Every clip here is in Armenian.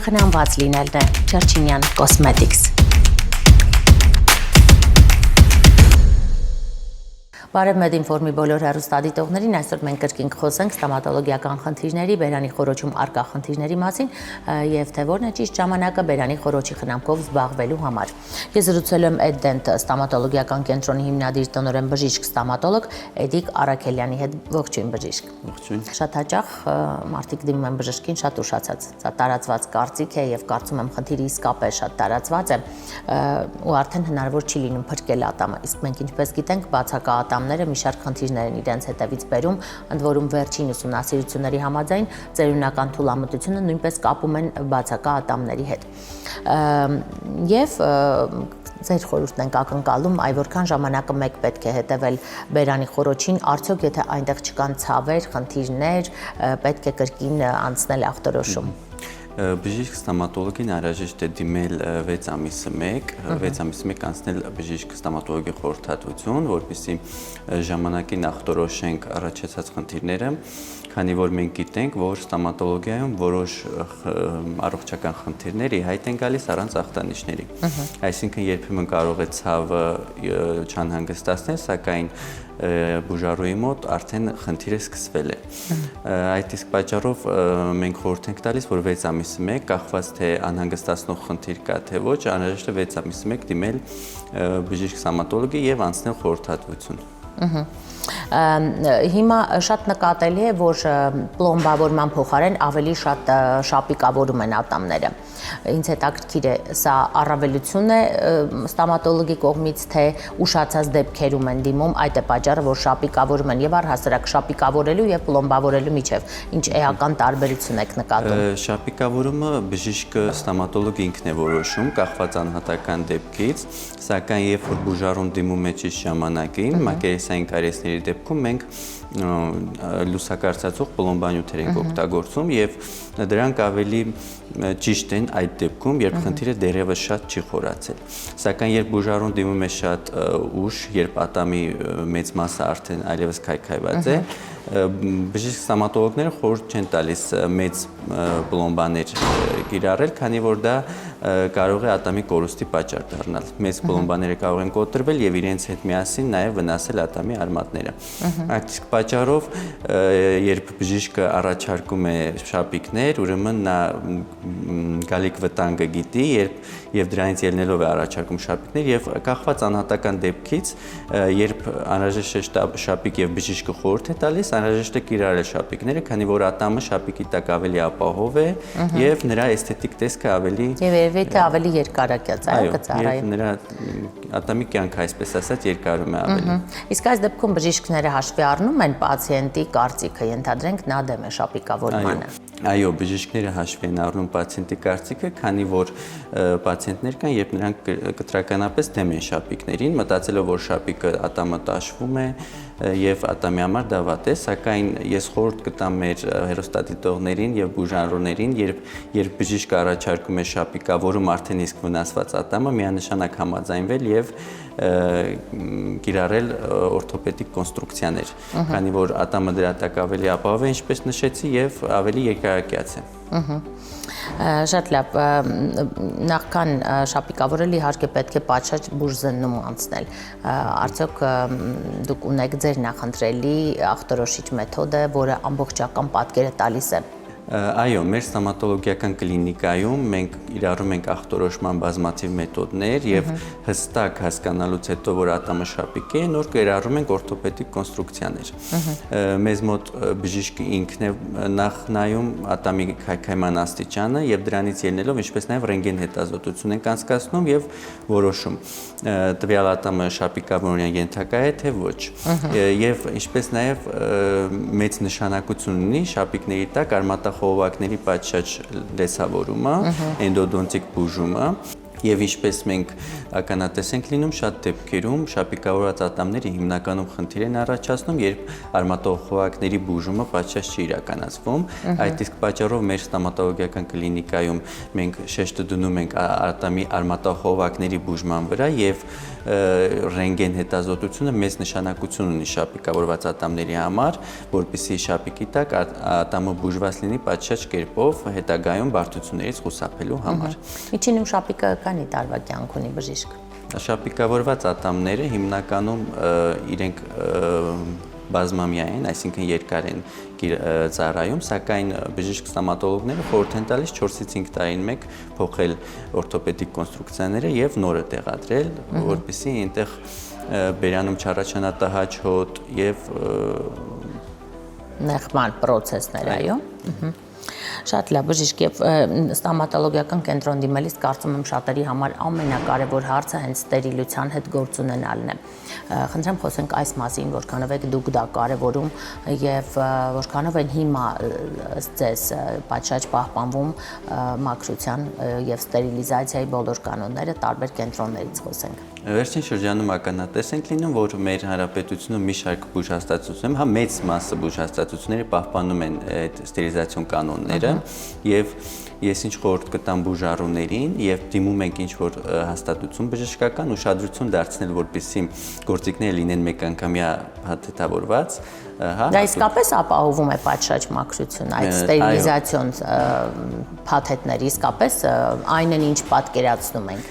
Խնամված լինելն է Չերչինյան Cosmetics։ Բարև Մեդինֆորմի բոլոր հեռուստադիտողներին, այսօր մենք կրկին խոսենք ստոմատոլոգիական խնդիրների, բերանի խոռոչում առկա խնդիրների մասին եւ թե որն է ճիշտ ժամանակը բերանի խոռոչի խնամքով զբաղվելու համար։ Ես զրուցել եմ Eddent ստոմատոլոգիական կենտրոնի հիմնադիր տնօրեն բժիշկ ստոմատոլոգ Էդիկ Արաքելյանի հետ։ Ողջույն բժիշկ։ Ողջույն։ Շատ հաճախ մարդիկ դիմում են բժշկին շատ ուշացած, սա տարածված կարծիք է եւ կարծում եմ խնդիրը իսկապես շատ տարածված է ու արդեն հնարավոր չի լինում փրկել ատամը։ Իսկ մենք ինչպես գիտենք, բացակա ատամները մի շարք խնդիրներ են իրենց հետևից բերում, ընդ որում վերջին ուսումնասիրությունների համաձայն ծերունական թուլամտությունը նույնպես կապում են բացակա ատամների հետ։ Եվ ձեր խորհուրդն ենք ակնկալում, այ որքան ժամանակը մեկ պետք է հետևել բերանի խոռոչին, արդյոք եթե այնտեղ չկան ցավեր, խնդիրներ, պետք է կրկին անցնել ախտորոշում։ Բժիշկ ստոմատոլոգին անհրաժեշտ է դիմել 6 ամիսը 6 ամիսը 1 անցնել բժիշկ ստոմատոլոգի խորհրդատվություն, որպեսզի ժամանակին ախտորոշենք առաջացած խնդիրները, քանի որ մենք գիտենք, որ ստոմատոլոգիայում որոշ առողջական խնդիրներ ի հայտ են գալիս առանց ախտանիշների։ Այսինքն երբեմն կարող է ցավը չանհանգստացնել, սակայն բուժարուի մոտ արդեն խնդիրը սկսվել է։ Այդ իսկ պատճառով մենք խորհուրդ ենք տալիս, որ 6 ամիսը 1 կախված թե անհանգստացնող խնդիր կա թե ոչ, անհրաժեշտ է 6 ամիսը 1 դիմել բժիշկ ստոմատոլոգի եւ անցնել խորհրդատվություն։ Հիմա շատ նկատելի է, որ պլոմբավորման փոխարեն ավելի շատ շապիկավորում են ատամները։ Ինձ հետաքրքիր է, սա առավելություն է ստոմատոլոգի կողմից, թե ուշացած դեպքերում են դիմում, այդ է պատճառը, որ շապիկավորում են եւ առհասարակ շապիկավորելու եւ պլոմբավորելու միջև ինչ էական տարբերություն եք նկատում։ Շապիկավորումը բժիշկը ստոմատոլոգը ինքն է որոշում, կախված անհատական դեպքից, սակայն երբ որ բուժարուն դիմում է ճիշտ ժամանակին, մակերեսային կարիեսների դեպքում մենք լուսակարծածող պլոմբանյութեր ենք օգտագործում եւ դրանք ավելի ճիշտ են այդ դեպքում, երբ խնդիրը դեռևս շատ չի խորացել։ Սակայն երբ բուժարուն դիմում է շատ ուշ, երբ ատամի մեծ մասը արդեն այլևս քայքայված է, բժիշկ ստոմատոլոգները խորհուրդ չեն տալիս մեծ պլոմբաներ կիրառել, քանի որ դա կարող է ատամի կորուստի պատճառ դառնալ։ Մեծ պլոմբաները կարող են կոտրվել եւ իրենց հետ միասին նաեւ վնասել ատամի արմատները։ Այդ պատճառով երբ բժիշկը առաջարկում է շապիկներ, ուրեմն նա գալիք վտանգը գիտի, եւ դրանից ելնելով է առաջարկում շապիկներ եւ կախված անհատական դեպքից, երբ անհրաժեշտ է շապիկ եւ բժիշկը խորհուրդ է տալիս, անհրաժեշտ է կիրառել շապիկները, քանի որ ատամը շապիկի տակ ավելի ապահով է եւ նրա էսթետիկ տեսքը ավելի Եվ ավելի երկարակյաց, այո, կծառայի։ Եվ նրա ատամի կյանքը, այսպես ասած, երկարում է ավելի։ Իսկ այս դեպքում բժիշկները հաշվի առնում են պացիենտի կարծիքը, ենթադրենք նա դեմ է շապիկավորմանը։ Այո, բժիշկները հաշվի են առնում պացիենտի կարծիքը, քանի որ պացիենտներ կան, երբ նրանք կտրականապես դեմ են շապիկներին, մտածելով, որ շապիկը ատամը տաշվում է եւ ատամի համար դա վատ է, սակայն ես խորհուրդ կտամ մեր հեռուստադիտողներին եւ բուժարուներին, երբ բժիշկը առաջարկում է շապիկավորում արդեն իսկ վնասված ատամը, միանշանակ համաձայնվել եւ կիրառել օրթոպեդիկ կոնստրուկցիաներ, քանի որ ատամը դրա տակ ավելի ապահով է, ինչպես նշեցի, եւ ավելի երկարակյաց է։ Շատ լավ, նախքան շապիկավորել իհարկե պետք է պատշաճ բուժզննում անցնել։ Արդյոք դուք ունեք ձեր նախընտրելի ախտորոշիչ մեթոդը, որը ամբողջական պատկերը տալիս է։ Այո, մեր ստոմատոլոգիական կլինիկայում մենք իրարում ենք ախտորոշման բազմաթիվ մեթոդներ եւ հստակ հասկանալուց հետո, որ ատամը շապիկ է, նոր կիրառում ենք օրթոպեդիկ կոնստրուկցիաներ։ Մեզ մոտ բժիշկը ինքն է նախ նայում ատամի քայքայման աստիճանը եւ դրանից ելնելով, ինչպես նաեւ ռենտգեն հետազոտություն ենք անցկացնում եւ որոշում տվյալ ատամը շապիկավորման ենթակա է թե ոչ։ Եվ ինչպես նաեւ մեծ նշանակություն ունի շապիկների տակ արմատախողովակների պատշաճ լեսավորումը, էնդոդոնտիկ բուժումը, Եվ ինչպես մենք ականատես ենք լինում, շատ դեպքերում շապիկավորված ատամները հիմնականում խնդիր են առաջացնում, երբ արմատողողակների բուժումը պատշաճ չի իրականացվում։ Այդ իսկ պատճառով մեր ստոմատոլոգիական կլինիկայում մենք շեշտը դնում ենք ատամի արմատողողակների բուժման վրա եւ ռենտգեն հետազոտությունը մեծ նշանակություն ունի շապիկավորված ատամների համար, որպեսզի շապիկի տակ ատամը բուժված լինի պատշաճ կերպով հետագայում բարդություններից խուսափելու համար։ Միջինում շապիկը քանի տարվա կյանք ունի բժիշկ։ Շապիկավորված ատամները հիմնականում իրենք բազմամյա են, այսինքն երկար են ծառայում, սակայն բժիշկ ստոմատոլոգները խորհուրդ են տալիս 4-ից 5 տարին մեկ փոխել օրթոպեդիկ կոնստրուկցիաները եւ նորը տեղադրել, որպեսզի այնտեղ բերանում չառաջանա տհաճ հոտ եւ նեղման process-ներ, այո։ Շատ լավ, բժիշկ, եւ ստոմատոլոգիական կենտրոն դիմելիս կարծում եմ շատերի համար ամենակարևոր հարցը հենց ստերիլության հետ գործ ունենալն է։ Խնդրեմ խոսենք այս մասին, որքանով եք դուք դա կարևորում եւ որքանով են հիմա ձեզ պատշաճ պահպանվում մաքրության եւ ստերիլիզացիայի բոլոր կանոնները տարբեր կենտրոններից խոսենք։ Վերջին շրջանում ականատես ենք լինում, որ մեր հանրապետությունում մի շարք բուժհաստատություններ, հա մեծ մասը բուժհաստատությունները պահպանում են այդ ստերիլիզացիոն կանոնները եւ ես ինչ խորհուրդ կտամ բուժառուներին եւ դիմում ենք ինչ որ հաստատություն բժշկական ուշադրություն դարձնել, որպեսզի գործիքները լինեն մեկանգամյա փաթեթավորված, հա։ Դա իսկապես ապահովում է պատշաճ մաքրություն, այդ ստերիլիզացիոն փաթեթները իսկապես այն են, ինչ պատկերացնում ենք։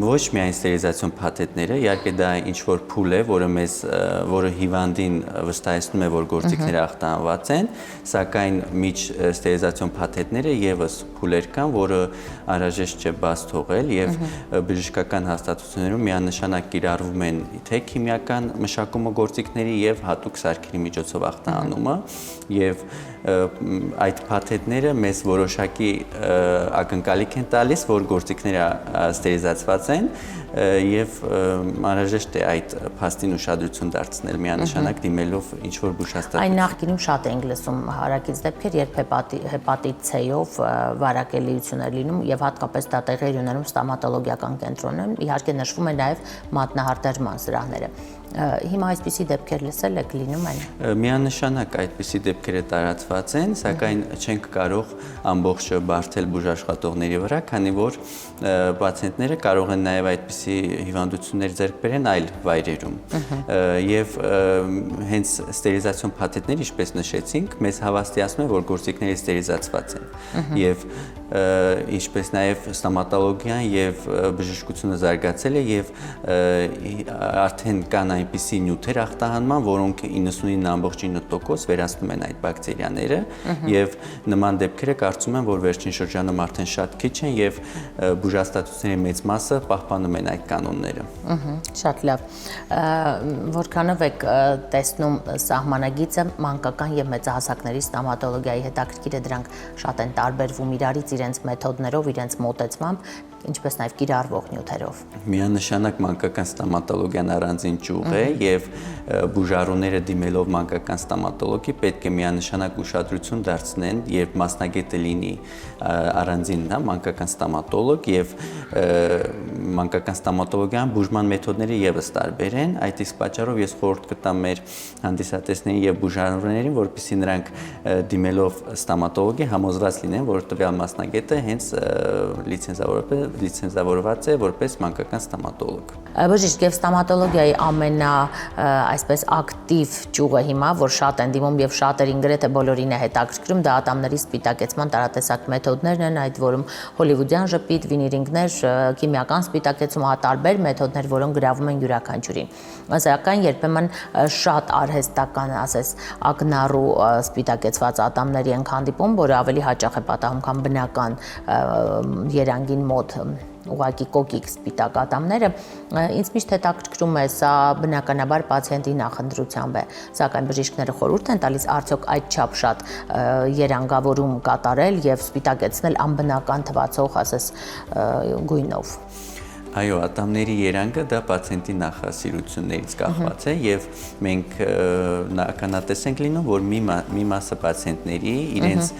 Ոչ միայն ստերիլիզացիոն փաթեթները, իհարկե դա ինչ որ փուլ է, որը հիվանդին վստահեցնում է, որ գործիքները ախտանված են, սակայն միջ ստերիլիզացիոն փաթեթները եւս փուլեր կան, որը անհրաժեշտ չէ բաց թողել եւ բժշկական հաստատություններում միանշանակ կիրառվում են թե քիմիական մշակումը գործիքների եւ հատուկ սարքերի միջոցով ախտանումը եւ այդ փաթեթները մեզ որոշակի ակնկալիք են տալիս, որ գործիքները ստերիլիզացված են եւ անհրաժեշտ է այդ փաստին ուշադրություն դարձնել միանշանակ դիմելով ինչ որ բուժհաստատություն։ Այն նախկինում շատ ենք լսում հարակից դեպքեր, երբ հեպատիտ C-ով վարակելիություններ լինում եւ հատկապես դա տեղի ունենում ստոմատոլոգիական կենտրոնում, իհարկե նշվում է նաեւ մատնահարդարման սրահները։ Հիմա այսպիսի դեպքեր լսել եք լինում են։ Միանշանակ այդպիսի դեպքերը տարածված են, սակայն չենք կարող ամբողջը բարթել բուժաշխատողների վրա, քանի որ պացիենտները կարող են նաև այդպիսի հիվանդություններ ձեռք բերեն այլ վայրերում։ Եվ հենց ստերիլիզացիոն փաթեթները, ինչպես նշեցինք, մեզ հավաստիացնում է, որ գործիքները ստերիլիզացված են։ Եվ ինչպես նաև ստոմատոլոգիան եւ բժշկությունը զարգացել է եւ արդեն կան այնպիսի նյութեր ախտահանման, որոնք 99.9% վերացնում են այդ բակտերիաները եւ նման դեպքերը կարծում եմ, որ վերջին շրջանում արդեն շատ քիչ են եւ բուժհաստատությունների մեծ մասը պահպանում են այդ կանոնները։ Շատ լավ։ Որքանով եք տեսնում սահմանագիծը մանկական եւ մեծահասակների ստոմատոլոգիայի հետաքրքիր է դրանք շատ են տարբերվում իրարից իրենց մեթոդներով, իրենց մոտեցմամբ, ինչպես նաև կիրառվող նյութերով։ Միանշանակ մանկական ստոմատոլոգիան առանձին ճյուղ է եւ բուժառուները դիմելով մանկական ստոմատոլոգի պետք է միանշանակ ուշադրություն դարձնեն, երբ մասնագետը լինի առանձին, հա, մանկական ստոմատոլոգ եւ մանկական ստոմատոլոգիան բուժման մեթոդները եւս տարբեր են, այդ իսկ պատճառով ես խորհուրդ կտամ մեր հանդիսատեսներին եւ բուժառուներին, որպեսզի նրանք դիմելով ստոմատոլոգի համոզված լինեն, որ տվյալ մասնագետը հենց լիցենզավորված է որպես մանկական ստոմատոլոգ։ Բժիշկ, եւ ստոմատոլոգիայի այսպես ակտիվ ճյուղը հիմա, որ շատ են դիմում եւ շատերին գրեթե բոլորին է հետաքրքրում, դա ատամների սպիտակեցման տարատեսակ մեթոդներն են, այդ որում հոլիվուդյան ժպիտ, վինիրինգներ, քիմիական սպիտակեցում, տարբեր մեթոդներ, որոնք գրավում են յուրաքանչյուրին։ Սակայն երբեմն շատ արհեստական, ասես, ակնառու սպիտակեցված ատամների ենք հանդիպում, որը ավելի հաճախ է պատահում, քան բնական երանգին մոտ ուղղակի կոկիկ սպիտակ ատամները, ինձ միշտ հետաքրքրում է, սա բնականաբար պացիենտի նախընտրությամբ է, սակայն բժիշկները խորհուրդ են տալիս արդյոք այդչափ շատ երանգավորում կատարել եւ սպիտակեցնել անբնական թվացող, ասես, գույնով։ Այո, ատամների երանգը դա պացիենտի նախասիրություններից կախված է եւ մենք ականատես ենք լինում, որ մի մասը պացիենտների իրենց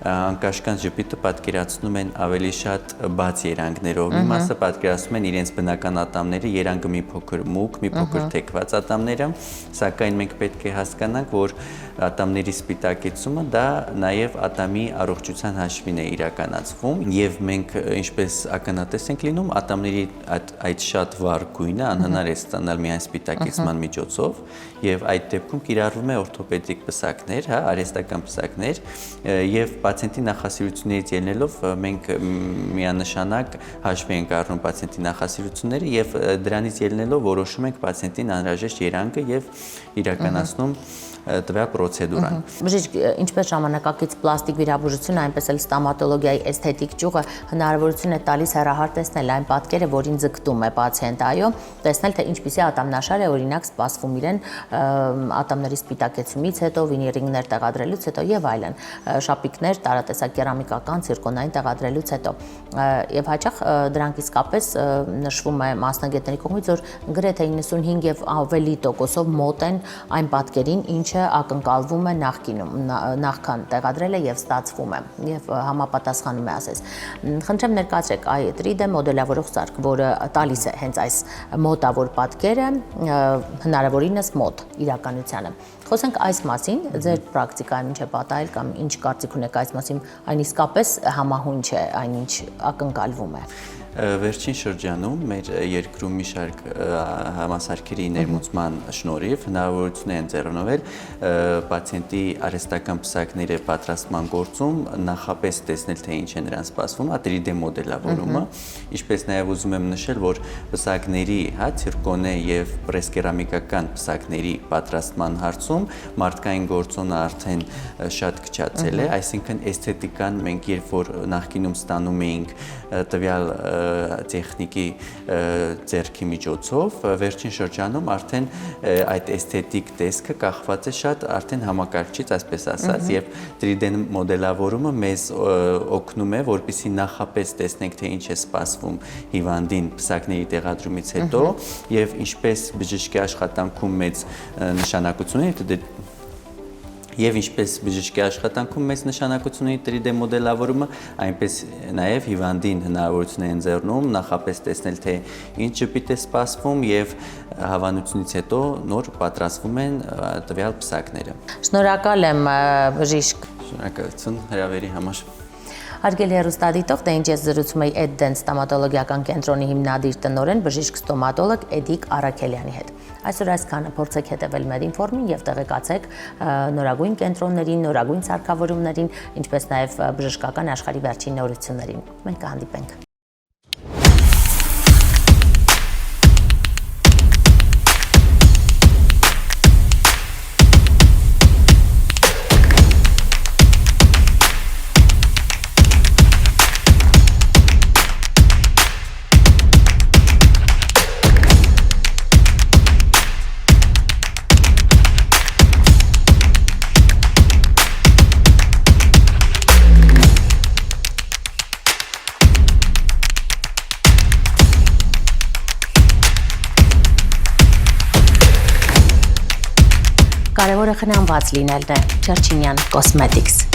անկաշկանդ ժպիտը պատկերացնում են ավելի շատ բաց երանգներով, մի մասը պատկերացնում են իրենց բնական ատամները, երանգը մի փոքր մուգ, մի փոքր թեքված ատամները, սակայն մենք պետք է հասկանանք, որ ատամների սպիտակեցումը դա նաև ատամի առողջության հաշվին է իրականացվում եւ մենք ինչպես ականատես ենք լինում ատամների այդ շատ վառ գույնը անհնար է ստանալ միայն սպիտակեցման միջոցով եւ այդ դեպքում կիրառվում է օրթոպեդիկ պսակներ, հա, արհեստական պսակներ եւ պացիենտի նախասիրություններից ելնելով մենք միանշանակ հաշվի ենք առնում պացիենտի նախասիրությունները եւ դրանից ելնելով որոշում ենք պացիենտին անհրաժեշտ երանգը եւ իրականացնում տվյալ պրոցեդուրան։ Բժիշկ, ինչպես ժամանակակից պլաստիկ վիրաբուժությունը, այնպես էլ ստոմատոլոգիայի էսթետիկ ճյուղը հնարավորություն է տալիս հեռահար տեսնել այն պատկերը, որին ձգտում է պացիենտը, այո, տեսնել թե ինչպիսի ատամնաշար է օրինակ սպասվում իրեն ատամների սպիտակեցումից հետո, վինիրինգներ տեղադրելուց հետո եւ այլն, շապիկներ, տարատեսակ կերամիկական, ցիրկոնային տեղադրելուց հետո։ Եվ հաճախ դրանք իսկապես նշվում է մասնագետների կողմից, որ գրեթե 95 եւ ավելի տոկոսով մոտ են այն պատկերին, ինչը ակնկալվում է նախքան տեղադրել է եւ ստացվում է եւ համապատասխանում է ասես։ Խնդրեմ ներկայացրեք այդ 3D մոդելավորող սարք, որը տալիս է հենց այս մոտավոր պատկերը հնարավորինս մոտ իրականությանը։ Խոսենք այս մասին, ձեր պրակտիկայում ինչ է պատահել կամ ինչ կարծիք ունեք այս մասին, այն իսկապես համահունչ է այն ինչ ակնկալվում է։ Վերջին շրջանում մեր երկրում մի շարք համասարքերի ներմուծման շնորհիվ հնարավորություն է ընձեռնվել պացիենտի արհեստական պսակները պատրաստման գործում նախապես տեսնել թե ինչ է նրան սպասվում, 3D մոդելավորումը, ինչպես նաև ուզում եմ նշել, որ պսակների, հա, ցիրկոնե եւ պրեսկերամիկական պսակների պատրաստման հարցում մարդկային գործոնը արդեն շատ քչացել է, այսինքն էսթետիկան մենք երբ որ նախկինում ստանում էինք տվյալ տեխնիկի ձեռքի միջոցով վերջին շրջանում արդեն այդ էսթետիկ տեսքը կախված է շատ արդեն համակարգչից, այսպես ասած, եւ 3D մոդելավորումը մեզ օգնում է, որպեսզի նախապես տեսնենք թե ինչ է սպասվում հիվանդին պսակների տեղադրումից հետո եւ ինչպես բժշկի աշխատանքում մեծ նշանակություն է Եվ ինչպես բժշկի աշխատանքում մեծ նշանակություն ունի 3D մոդելավորումը, այնպես նաև հիվանդին հնարավորություն է ընձեռնում նախապես տեսնել թե ինչ ժպիտ է սպասվում եւ հավանությունից հետո նոր պատրաստվում են տվյալ պսակները։ Շնորհակալ եմ բժիշկ։ Շնորհակալություն հրավերի համար։ Հարգելի հեռուստադիտող, դե ինչ ես զրուցում էի Edden ստոմատոլոգիական կենտրոնի հիմնադիր տնօրեն բժիշկ ստոմատոլոգ Էդիկ Արաքելյանի հետ։ Այսօր այսքանը, փորձեք հետևել մեր ինֆորմին եւ տեղեկացեք նորագույն կենտրոններին, նորագույն սարքավորումներին, ինչպես նաեւ բժշկական աշխարհի վերջին նորություններին։ Մենք կհանդիպենք։ Կարևորը խնամված լինելն է։ Չերչինյան Cosmetics